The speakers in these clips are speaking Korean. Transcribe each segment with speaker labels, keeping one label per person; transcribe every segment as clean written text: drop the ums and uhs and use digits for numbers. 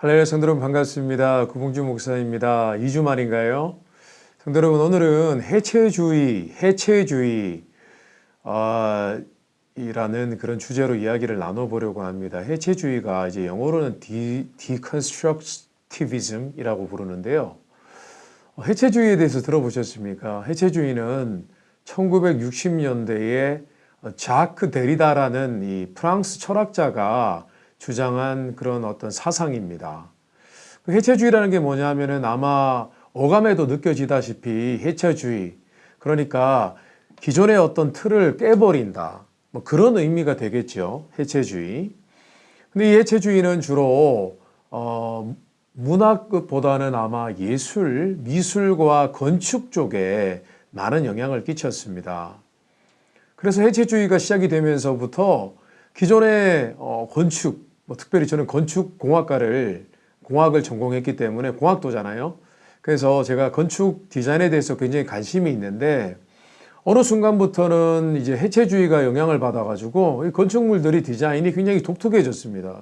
Speaker 1: 할렐루야 성도 여러분 반갑습니다. 구봉주 목사입니다. 2주 만인가요? 성도 여러분 오늘은 해체주의 이라는 그런 주제로 이야기를 나눠보려고 합니다. 해체주의가 이제 영어로는 deconstructivism이라고 부르는데요. 해체주의에 대해서 들어보셨습니까? 해체주의는 1960년대에 자크 데리다라는 이 프랑스 철학자가 주장한 그런 어떤 사상입니다. 그 해체주의라는 게 뭐냐면은 아마 어감에도 느껴지다시피 해체주의, 그러니까 기존의 어떤 틀을 깨버린다, 뭐 그런 의미가 되겠죠. 해체주의. 근데 이 해체주의는 주로 문학보다는 아마 예술, 미술과 건축 쪽에 많은 영향을 끼쳤습니다. 그래서 해체주의가 시작이 되면서부터 기존의 건축, 특별히 저는 건축공학을 전공했기 때문에 공학도잖아요. 그래서 제가 건축 디자인에 대해서 굉장히 관심이 있는데 어느 순간부터는 이제 해체주의가 영향을 받아가지고 이 건축물들이 디자인이 굉장히 독특해졌습니다.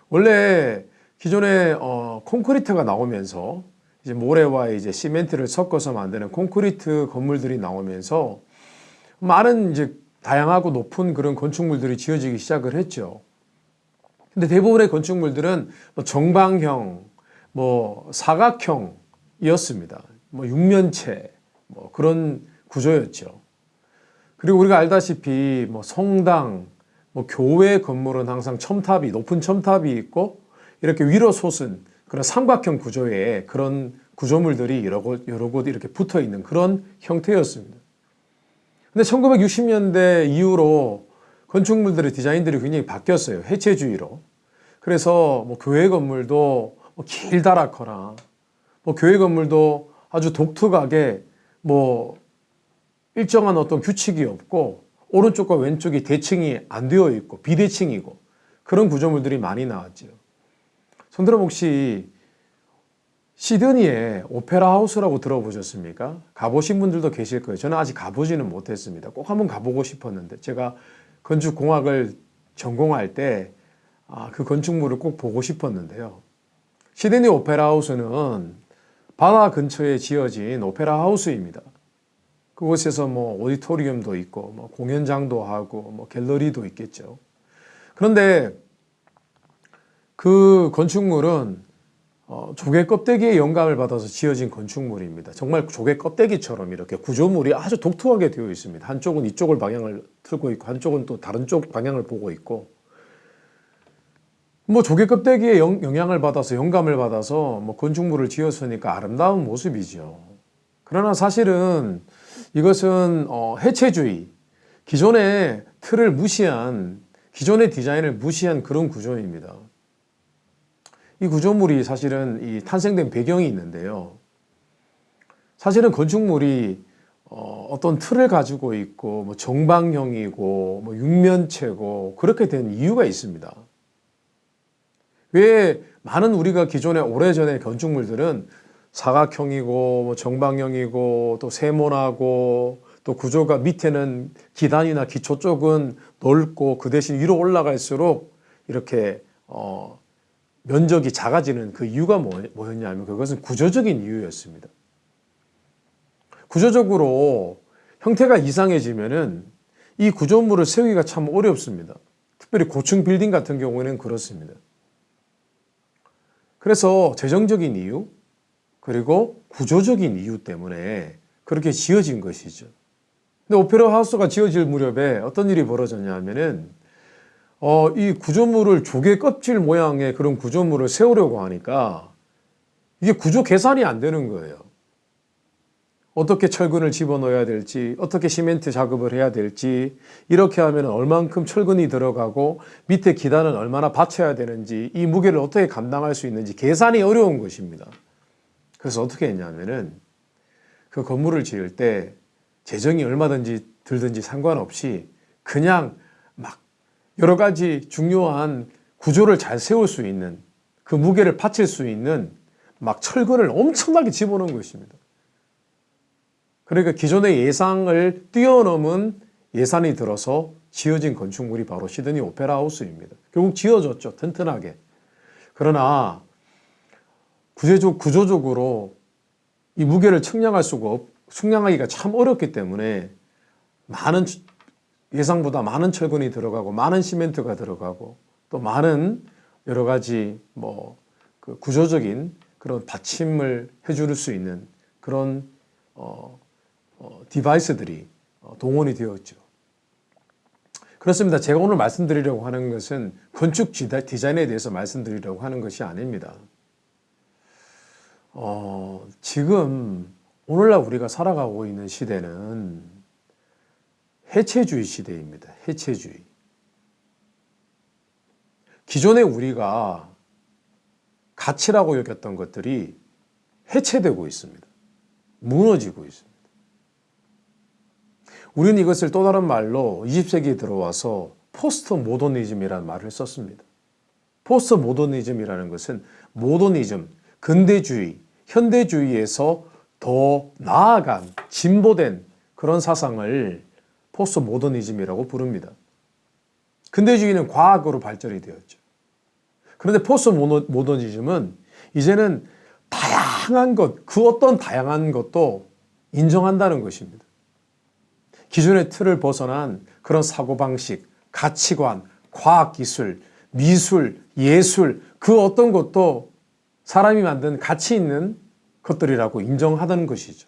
Speaker 1: 원래 기존에 콘크리트가 나오면서 이제 모래와 이제 시멘트를 섞어서 만드는 콘크리트 건물들이 나오면서 많은 이제 다양하고 높은 그런 건축물들이 지어지기 시작을 했죠. 근데 대부분의 건축물들은 정방형, 사각형이었습니다. 육면체, 그런 구조였죠. 그리고 우리가 알다시피 성당, 교회 건물은 항상 높은 첨탑이 있고 이렇게 위로 솟은 그런 삼각형 구조의 그런 구조물들이 여러 곳 이렇게 붙어 있는 그런 형태였습니다. 근데 1960년대 이후로 건축물들의 디자인들이 굉장히 바뀌었어요. 해체주의로. 그래서 교회 건물도 길다랗거나 교회 건물도 아주 독특하게 일정한 어떤 규칙이 없고 오른쪽과 왼쪽이 대칭이 안 되어 있고 비대칭이고 그런 구조물들이 많이 나왔죠. 손들어 혹시 시드니에 오페라 하우스라고 들어보셨습니까? 가보신 분들도 계실 거예요. 저는 아직 가보지는 못했습니다. 꼭 한번 가보고 싶었는데 제가 건축공학을 전공할 때 그 건축물을 꼭 보고 싶었는데요. 시드니 오페라 하우스는 바다 근처에 지어진 오페라 하우스입니다. 그곳에서 오디토리움도 있고 공연장도 하고 갤러리도 있겠죠. 그런데 그 건축물은 조개 껍데기에 영감을 받아서 지어진 건축물입니다. 정말 조개 껍데기처럼 이렇게 구조물이 아주 독특하게 되어 있습니다. 한쪽은 이쪽을 방향을 틀고 있고 한쪽은 또 다른 쪽 방향을 보고 있고 조개 껍데기에 영향을 받아서 영감을 받아서 건축물을 지었으니까 아름다운 모습이죠. 그러나 사실은 이것은 해체주의, 기존의 틀을 무시한, 기존의 디자인을 무시한 그런 구조입니다. 이 구조물이 사실은 이 탄생된 배경이 있는데요. 사실은 건축물이 어떤 틀을 가지고 있고 정방형이고 육면체고 그렇게 된 이유가 있습니다. 왜 많은 우리가 기존에 오래전의 건축물들은 사각형이고 정방형이고 또 세모나고 또 구조가 밑에는 기단이나 기초 쪽은 넓고 그 대신 위로 올라갈수록 이렇게 면적이 작아지는 그 이유가 뭐였냐면 그것은 구조적인 이유였습니다. 구조적으로 형태가 이상해지면은 이 구조물을 세우기가 참 어렵습니다. 특별히 고층 빌딩 같은 경우에는 그렇습니다. 그래서 재정적인 이유 그리고 구조적인 이유 때문에 그렇게 지어진 것이죠. 근데 오페라 하우스가 지어질 무렵에 어떤 일이 벌어졌냐면은 이 구조물을 조개 껍질 모양의 그런 구조물을 세우려고 하니까 이게 구조 계산이 안 되는 거예요. 어떻게 철근을 집어넣어야 될지, 어떻게 시멘트 작업을 해야 될지, 이렇게 하면 얼만큼 철근이 들어가고 밑에 기단은 얼마나 받쳐야 되는지, 이 무게를 어떻게 감당할 수 있는지 계산이 어려운 것입니다. 그래서 어떻게 했냐면은 그 건물을 지을 때 재정이 얼마든지 들든지 상관없이 그냥 여러 가지 중요한 구조를 잘 세울 수 있는 그 무게를 받칠 수 있는 철근을 엄청나게 집어넣은 것입니다. 그러니까 기존의 예상을 뛰어넘은 예산이 들어서 지어진 건축물이 바로 시드니 오페라 하우스입니다. 결국 지어졌죠. 튼튼하게. 그러나 구조적으로 이 무게를 측량하기가 참 어렵기 때문에 예상보다 많은 철근이 들어가고 많은 시멘트가 들어가고 또 많은 여러 가지 그 구조적인 그런 받침을 해줄 수 있는 그런 디바이스들이 동원이 되었죠. 그렇습니다. 제가 오늘 말씀드리려고 하는 것은 건축 디자인에 대해서 말씀드리려고 하는 것이 아닙니다. 지금 오늘날 우리가 살아가고 있는 시대는 해체주의 시대입니다. 해체주의. 기존에 우리가 가치라고 여겼던 것들이 해체되고 있습니다. 무너지고 있습니다. 우리는 이것을 또 다른 말로 20세기에 들어와서 포스트 모더니즘이라는 말을 썼습니다. 포스트 모더니즘이라는 것은 모더니즘, 근대주의, 현대주의에서 더 나아간 진보된 그런 사상을 포스트 모더니즘이라고 부릅니다. 근대주의는 과학으로 발전이 되었죠. 그런데 포스트 모더니즘은 이제는 다양한 것, 그 어떤 다양한 것도 인정한다는 것입니다. 기존의 틀을 벗어난 그런 사고방식, 가치관, 과학기술, 미술, 예술, 그 어떤 것도 사람이 만든 가치 있는 것들이라고 인정하다는 것이죠.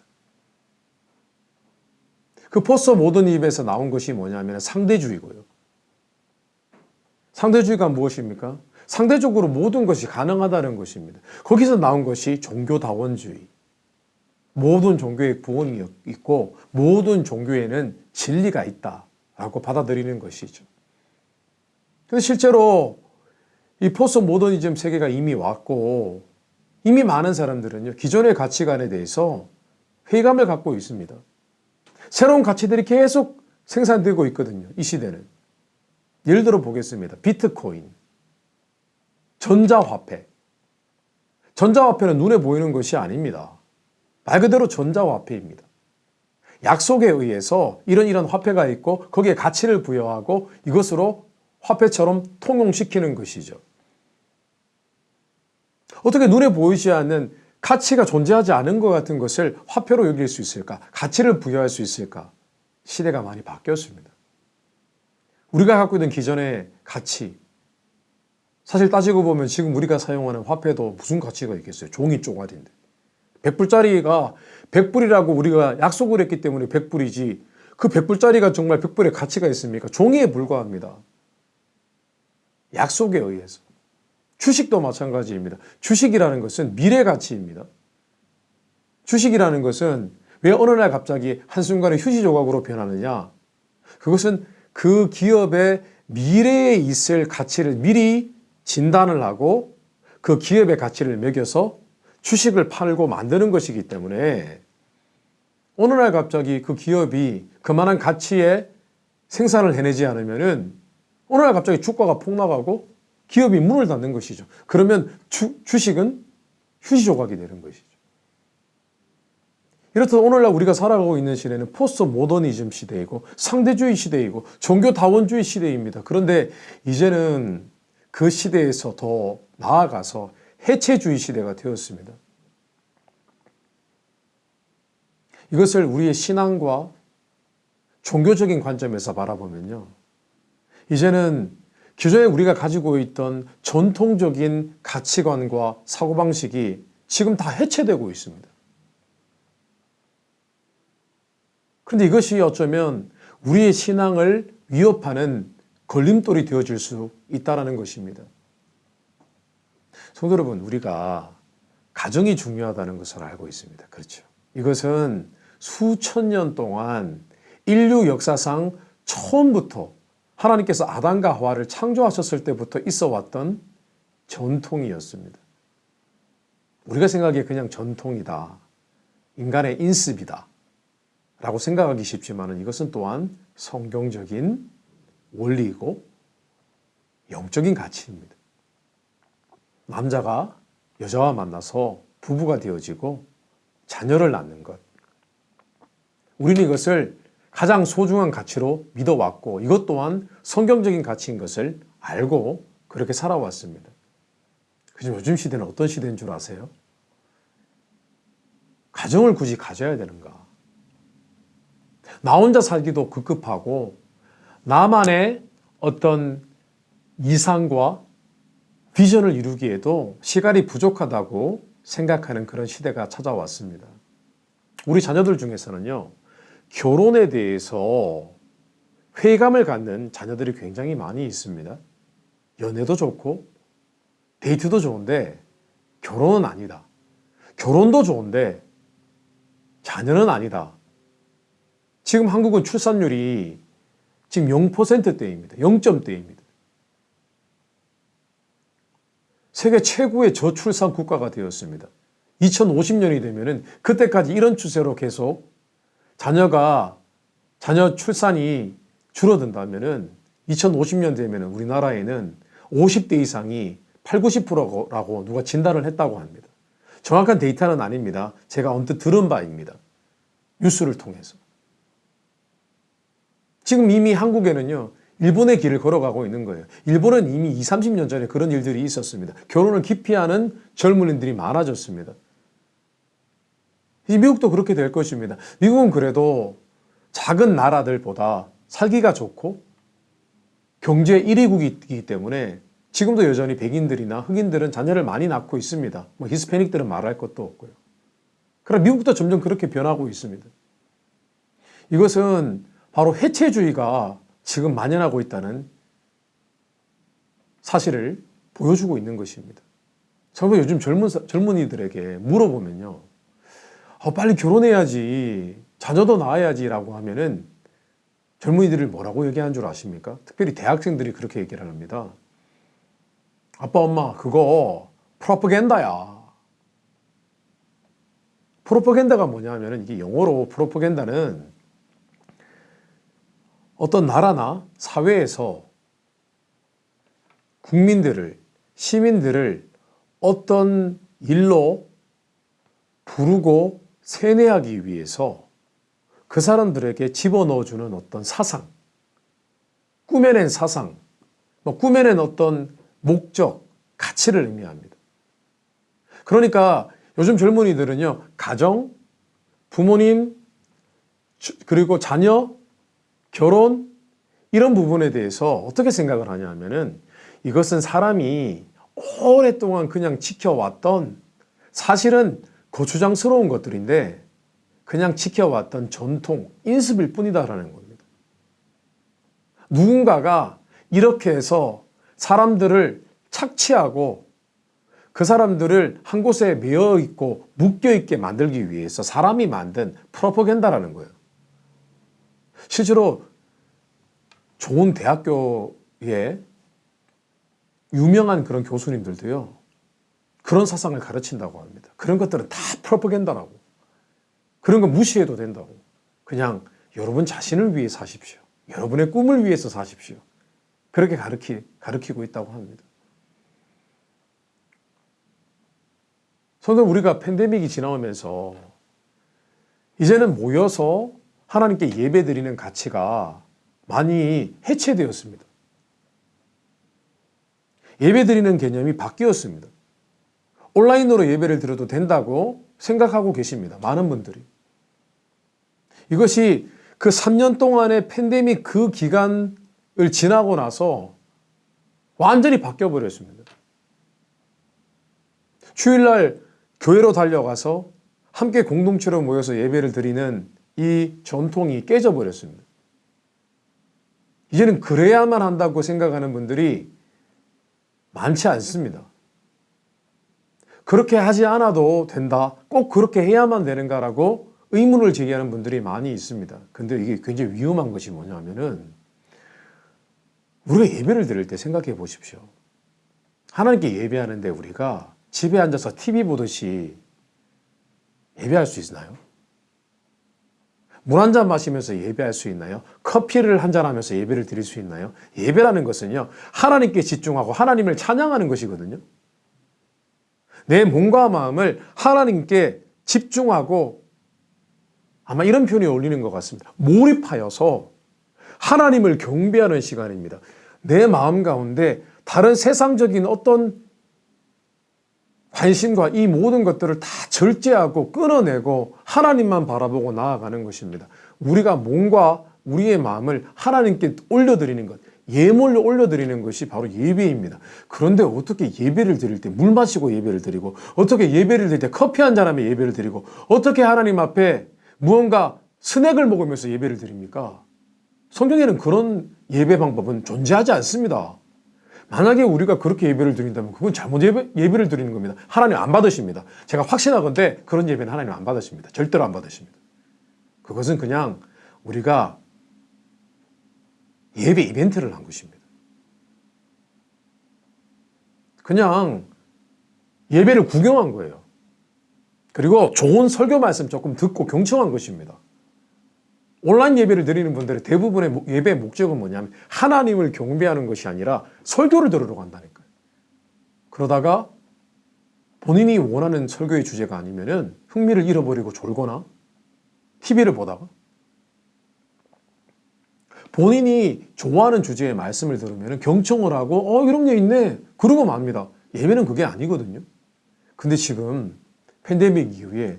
Speaker 1: 그 포스트 모더니즘에서 나온 것이 뭐냐면 상대주의고요. 상대주의가 무엇입니까? 상대적으로 모든 것이 가능하다는 것입니다. 거기서 나온 것이 종교다원주의. 모든 종교에 구원이 있고 모든 종교에는 진리가 있다라고 받아들이는 것이죠. 그런데 실제로 이 포스트 모더니즘 세계가 이미 왔고 이미 많은 사람들은요, 기존의 가치관에 대해서 회의감을 갖고 있습니다. 새로운 가치들이 계속 생산되고 있거든요. 이 시대는. 예를 들어 보겠습니다. 비트코인, 전자화폐. 전자화폐는 눈에 보이는 것이 아닙니다. 말 그대로 전자화폐입니다. 약속에 의해서 이런 화폐가 있고 거기에 가치를 부여하고 이것으로 화폐처럼 통용시키는 것이죠. 어떻게 눈에 보이지 않는 가치가 존재하지 않은 것 같은 것을 화폐로 여길 수 있을까? 가치를 부여할 수 있을까? 시대가 많이 바뀌었습니다. 우리가 갖고 있는 기존의 가치, 사실 따지고 보면 지금 우리가 사용하는 화폐도 무슨 가치가 있겠어요? 종이 쪼가리인데. 100불짜리가 100불이라고 우리가 약속을 했기 때문에 100불이지 그 100불짜리가 정말 100불의 가치가 있습니까? 종이에 불과합니다. 약속에 의해서. 주식도 마찬가지입니다. 주식이라는 것은 미래 가치입니다. 주식이라는 것은 왜 어느 날 갑자기 한순간에 휴지 조각으로 변하느냐? 그것은 그 기업의 미래에 있을 가치를 미리 진단을 하고 그 기업의 가치를 매겨서 주식을 팔고 만드는 것이기 때문에 어느 날 갑자기 그 기업이 그만한 가치의 생산을 해내지 않으면은 어느 날 갑자기 주가가 폭락하고 기업이 문을 닫는 것이죠. 그러면 주식은 휴지 조각이 되는 것이죠. 이렇듯 오늘날 우리가 살아가고 있는 시대는 포스트 모더니즘 시대이고 상대주의 시대이고 종교다원주의 시대입니다. 그런데 이제는 그 시대에서 더 나아가서 해체주의 시대가 되었습니다. 이것을 우리의 신앙과 종교적인 관점에서 바라보면요. 이제는 기존에 우리가 가지고 있던 전통적인 가치관과 사고방식이 지금 다 해체되고 있습니다. 그런데 이것이 어쩌면 우리의 신앙을 위협하는 걸림돌이 되어질 수 있다는 것입니다. 성도 여러분, 우리가 가정이 중요하다는 것을 알고 있습니다. 그렇죠. 이것은 수천 년 동안 인류 역사상 처음부터 하나님께서 아담과 하와를 창조하셨을 때부터 있어 왔던 전통이었습니다. 우리가 생각하기에 그냥 전통이다. 인간의 인습이다. 라고 생각하기 쉽지만 이것은 또한 성경적인 원리이고 영적인 가치입니다. 남자가 여자와 만나서 부부가 되어지고 자녀를 낳는 것. 우리는 이것을 가장 소중한 가치로 믿어왔고 이것 또한 성경적인 가치인 것을 알고 그렇게 살아왔습니다. 그죠? 요즘 시대는 어떤 시대인 줄 아세요? 가정을 굳이 가져야 되는가? 나 혼자 살기도 급급하고 나만의 어떤 이상과 비전을 이루기에도 시간이 부족하다고 생각하는 그런 시대가 찾아왔습니다. 우리 자녀들 중에서는요, 결혼에 대해서 회의감을 갖는 자녀들이 굉장히 많이 있습니다. 연애도 좋고 데이트도 좋은데 결혼은 아니다. 결혼도 좋은데 자녀는 아니다. 지금 한국은 출산율이 지금 0%대입니다. 0점대입니다. 세계 최고의 저출산 국가가 되었습니다. 2050년이 되면은 그때까지 이런 추세로 계속 자녀 출산이 줄어든다면은 2050년 되면은 우리나라에는 50대 이상이 8, 90%라고 누가 진단을 했다고 합니다. 정확한 데이터는 아닙니다. 제가 언뜻 들은 바입니다. 뉴스를 통해서. 지금 이미 한국에는요, 일본의 길을 걸어가고 있는 거예요. 일본은 이미 20, 30년 전에 그런 일들이 있었습니다. 결혼을 기피하는 젊은이들이 많아졌습니다. 미국도 그렇게 될 것입니다. 미국은 그래도 작은 나라들보다 살기가 좋고 경제 1위국이기 때문에 지금도 여전히 백인들이나 흑인들은 자녀를 많이 낳고 있습니다. 히스패닉들은 말할 것도 없고요. 그러나 미국도 점점 그렇게 변하고 있습니다. 이것은 바로 해체주의가 지금 만연하고 있다는 사실을 보여주고 있는 것입니다. 저도 요즘 젊은이들에게 물어보면요, 빨리 결혼해야지, 자녀도 낳아야지라고 하면은 젊은이들을 뭐라고 얘기하는 줄 아십니까? 특별히 대학생들이 그렇게 얘기를 합니다. 아빠, 엄마, 그거 프로파간다야. 프로파간다가 뭐냐 하면은 이게 영어로 프로파간다는 어떤 나라나 사회에서 국민들을, 시민들을 어떤 일로 부르고 세뇌하기 위해서 그 사람들에게 집어넣어주는 어떤 사상, 꾸며낸 사상, 꾸며낸 어떤 목적, 가치를 의미합니다. 그러니까 요즘 젊은이들은요, 가정, 부모님, 그리고 자녀, 결혼, 이런 부분에 대해서 어떻게 생각을 하냐 하면은 이것은 사람이 오랫동안 그냥 지켜왔던, 사실은 거추장스러운 것들인데 그냥 지켜왔던 전통, 인습일 뿐이다라는 겁니다. 누군가가 이렇게 해서 사람들을 착취하고 그 사람들을 한 곳에 매여 있고 묶여 있게 만들기 위해서 사람이 만든 프로파간다라는 거예요. 실제로 좋은 대학교에 유명한 그런 교수님들도요, 그런 사상을 가르친다고 합니다. 그런 것들은 다 프로파간다라고. 그런 거 무시해도 된다고. 그냥 여러분 자신을 위해 사십시오. 여러분의 꿈을 위해서 사십시오. 그렇게 가르치고 있다고 합니다. 성도, 우리가 팬데믹이 지나오면서 이제는 모여서 하나님께 예배드리는 가치가 많이 해체되었습니다. 예배드리는 개념이 바뀌었습니다. 온라인으로 예배를 드려도 된다고 생각하고 계십니다. 많은 분들이. 이것이 그 3년 동안의 팬데믹 그 기간을 지나고 나서 완전히 바뀌어버렸습니다. 주일날 교회로 달려가서 함께 공동체로 모여서 예배를 드리는 이 전통이 깨져버렸습니다. 이제는 그래야만 한다고 생각하는 분들이 많지 않습니다. 그렇게 하지 않아도 된다, 꼭 그렇게 해야만 되는가라고 의문을 제기하는 분들이 많이 있습니다. 근데 이게 굉장히 위험한 것이 뭐냐면은 우리가 예배를 드릴 때 생각해 보십시오. 하나님께 예배하는데 우리가 집에 앉아서 TV 보듯이 예배할 수 있나요? 물 한 잔 마시면서 예배할 수 있나요? 커피를 한 잔 하면서 예배를 드릴 수 있나요? 예배라는 것은요, 하나님께 집중하고 하나님을 찬양하는 것이거든요. 내 몸과 마음을 하나님께 집중하고, 아마 이런 표현이 어울리는 것 같습니다. 몰입하여서 하나님을 경배하는 시간입니다. 내 마음 가운데 다른 세상적인 어떤 관심과 이 모든 것들을 다 절제하고 끊어내고 하나님만 바라보고 나아가는 것입니다. 우리가 몸과 우리의 마음을 하나님께 올려드리는 것, 예물로 올려드리는 것이 바로 예배입니다. 그런데 어떻게 예배를 드릴 때 물 마시고 예배를 드리고, 어떻게 예배를 드릴 때 커피 한 잔 하며 예배를 드리고, 어떻게 하나님 앞에 무언가 스낵을 먹으면서 예배를 드립니까? 성경에는 그런 예배 방법은 존재하지 않습니다. 만약에 우리가 그렇게 예배를 드린다면 그건 잘못 예배를 드리는 겁니다. 하나님 안 받으십니다. 제가 확신하건대 그런 예배는 하나님 안 받으십니다. 절대로 안 받으십니다. 그것은 그냥 우리가 예배 이벤트를 한 것입니다. 그냥 예배를 구경한 거예요. 그리고 좋은 설교 말씀 조금 듣고 경청한 것입니다. 온라인 예배를 드리는 분들의 대부분의 예배의 목적은 뭐냐면 하나님을 경배하는 것이 아니라 설교를 들으러 간다니까요. 그러다가 본인이 원하는 설교의 주제가 아니면은 흥미를 잃어버리고 졸거나 TV를 보다가 본인이 좋아하는 주제의 말씀을 들으면 경청을 하고 이런 게 있네 그러고 맙니다. 예배는 그게 아니거든요. 근데 지금 팬데믹 이후에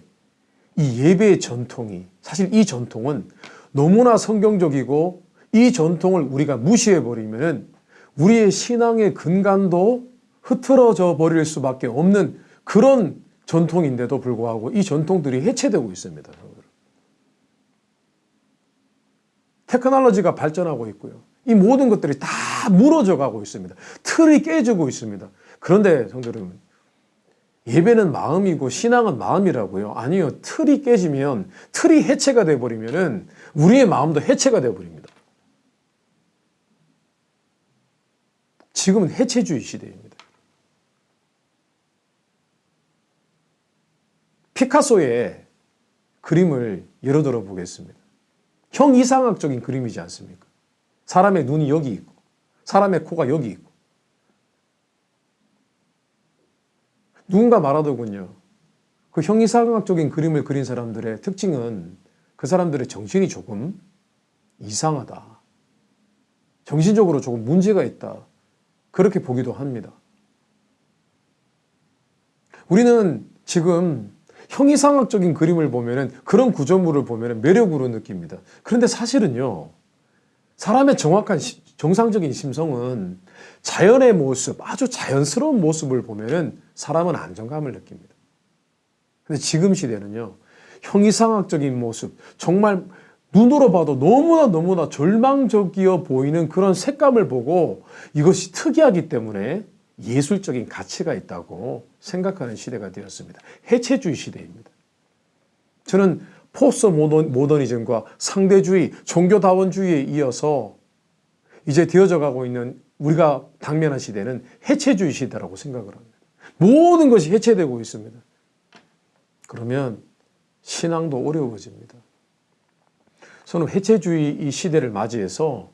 Speaker 1: 이 예배의 전통이, 사실 이 전통은 너무나 성경적이고 이 전통을 우리가 무시해버리면 우리의 신앙의 근간도 흐트러져 버릴 수밖에 없는 그런 전통인데도 불구하고 이 전통들이 해체되고 있습니다. 테크놀로지가 발전하고 있고요. 이 모든 것들이 다 무너져 가고 있습니다. 틀이 깨지고 있습니다. 그런데 성도 여러분, 예배는 마음이고 신앙은 마음이라고요? 아니요. 틀이 깨지면, 틀이 해체가 되어버리면 우리의 마음도 해체가 되어버립니다. 지금은 해체주의 시대입니다. 피카소의 그림을 예로 들어 보겠습니다. 형이상학적인 그림이지 않습니까? 사람의 눈이 여기 있고 사람의 코가 여기 있고 누군가 말하더군요. 그 형이상학적인 그림을 그린 사람들의 특징은 그 사람들의 정신이 조금 이상하다. 정신적으로 조금 문제가 있다. 그렇게 보기도 합니다. 우리는 지금 형이상학적인 그림을 보면은 그런 구조물을 보면은 매력으로 느낍니다. 그런데 사실은요, 사람의 정확한 정상적인 심성은 자연의 모습, 아주 자연스러운 모습을 보면은 사람은 안정감을 느낍니다. 근데 지금 시대는요, 형이상학적인 모습, 정말 눈으로 봐도 너무나 절망적이어 보이는 그런 색감을 보고 이것이 특이하기 때문에 예술적인 가치가 있다고 생각하는 시대가 되었습니다. 해체주의 시대입니다. 저는 포스트 모더니즘과 상대주의, 종교다원주의에 이어서 이제 되어져 가고 있는 우리가 당면한 시대는 해체주의 시대라고 생각을 합니다. 모든 것이 해체되고 있습니다. 그러면 신앙도 어려워집니다. 저는 해체주의 이 시대를 맞이해서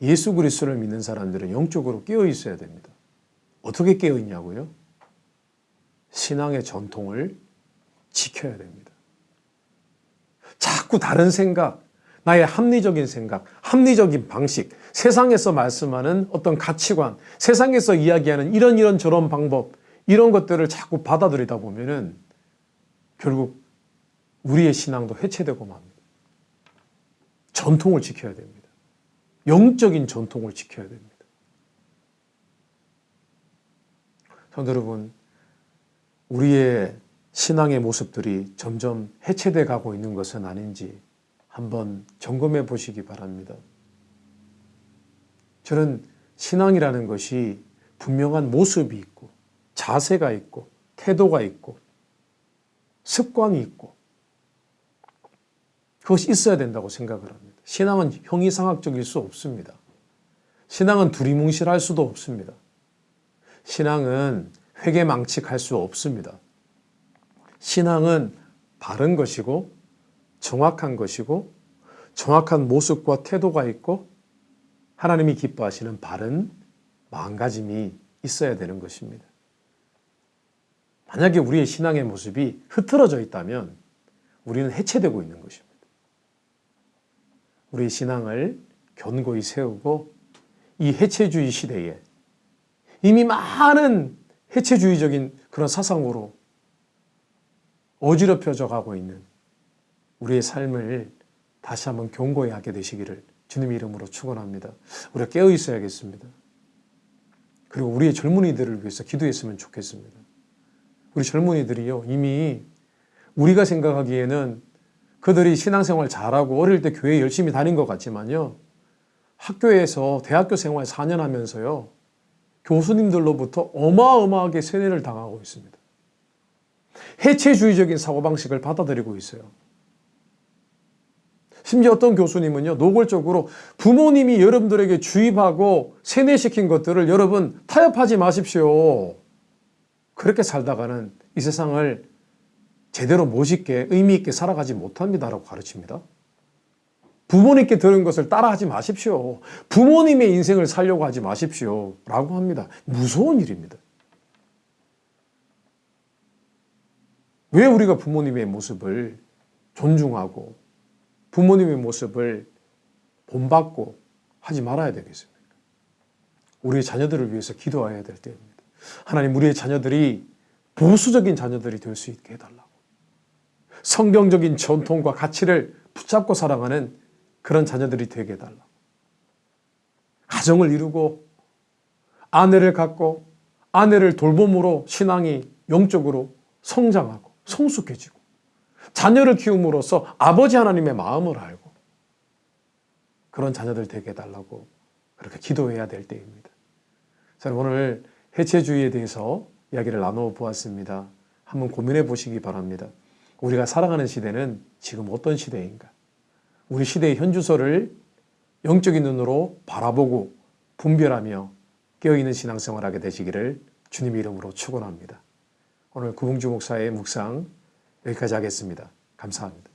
Speaker 1: 예수 그리스도를 믿는 사람들은 영적으로 깨어 있어야 됩니다. 어떻게 깨어 있냐고요? 신앙의 전통을 지켜야 됩니다. 자꾸 다른 생각, 나의 합리적인 생각, 합리적인 방식, 세상에서 말씀하는 어떤 가치관, 세상에서 이야기하는 이런 저런 방법, 이런 것들을 자꾸 받아들이다 보면은 결국 우리의 신앙도 해체되고 맙니다. 전통을 지켜야 됩니다. 영적인 전통을 지켜야 됩니다. 성도 여러분, 우리의 신앙의 모습들이 점점 해체돼 가고 있는 것은 아닌지 한번 점검해 보시기 바랍니다. 저는 신앙이라는 것이 분명한 모습이 있고 자세가 있고 태도가 있고 습관이 있고 그것이 있어야 된다고 생각을 합니다. 신앙은 형이상학적일 수 없습니다. 신앙은 두리뭉실할 수도 없습니다. 신앙은 회개망측할 수 없습니다. 신앙은 바른 것이고 정확한 것이고 정확한 모습과 태도가 있고 하나님이 기뻐하시는 바른 마음가짐이 있어야 되는 것입니다. 만약에 우리의 신앙의 모습이 흐트러져 있다면 우리는 해체되고 있는 것입니다. 우리의 신앙을 견고히 세우고 이 해체주의 시대에 이미 많은 해체주의적인 그런 사상으로 어지럽혀져 가고 있는 우리의 삶을 다시 한번 견고히 하게 되시기를 주님의 이름으로 축원합니다. 우리가 깨어 있어야겠습니다. 그리고 우리의 젊은이들을 위해서 기도했으면 좋겠습니다. 우리 젊은이들이요, 이미 우리가 생각하기에는 그들이 신앙생활 잘하고 어릴 때 교회 열심히 다닌 것 같지만요, 학교에서 대학교 생활 4년 하면서요, 교수님들로부터 어마어마하게 세뇌를 당하고 있습니다. 해체주의적인 사고방식을 받아들이고 있어요. 심지어 어떤 교수님은요, 노골적으로 부모님이 여러분들에게 주입하고 세뇌시킨 것들을 여러분 타협하지 마십시오. 그렇게 살다가는 이 세상을 제대로 멋있게 의미 있게 살아가지 못합니다라고 가르칩니다. 부모님께 들은 것을 따라하지 마십시오. 부모님의 인생을 살려고 하지 마십시오. 라고 합니다. 무서운 일입니다. 왜 우리가 부모님의 모습을 존중하고 부모님의 모습을 본받고 하지 말아야 되겠습니까? 우리의 자녀들을 위해서 기도해야 될 때입니다. 하나님, 우리의 자녀들이 보수적인 자녀들이 될 수 있게 해달라고. 성경적인 전통과 가치를 붙잡고 살아가는 그런 자녀들이 되게 해달라고. 가정을 이루고 아내를 갖고 아내를 돌봄으로 신앙이 영적으로 성장하고 성숙해지고 자녀를 키움으로써 아버지 하나님의 마음을 알고 그런 자녀들 되게 해달라고 그렇게 기도해야 될 때입니다. 저는 오늘 해체주의에 대해서 이야기를 나누어 보았습니다. 한번 고민해 보시기 바랍니다. 우리가 살아가는 시대는 지금 어떤 시대인가? 우리 시대의 현주소를 영적인 눈으로 바라보고 분별하며 깨어있는 신앙생활을 하게 되시기를 주님의 이름으로 축원합니다. 오늘 구봉주 목사의 묵상 여기까지 하겠습니다. 감사합니다.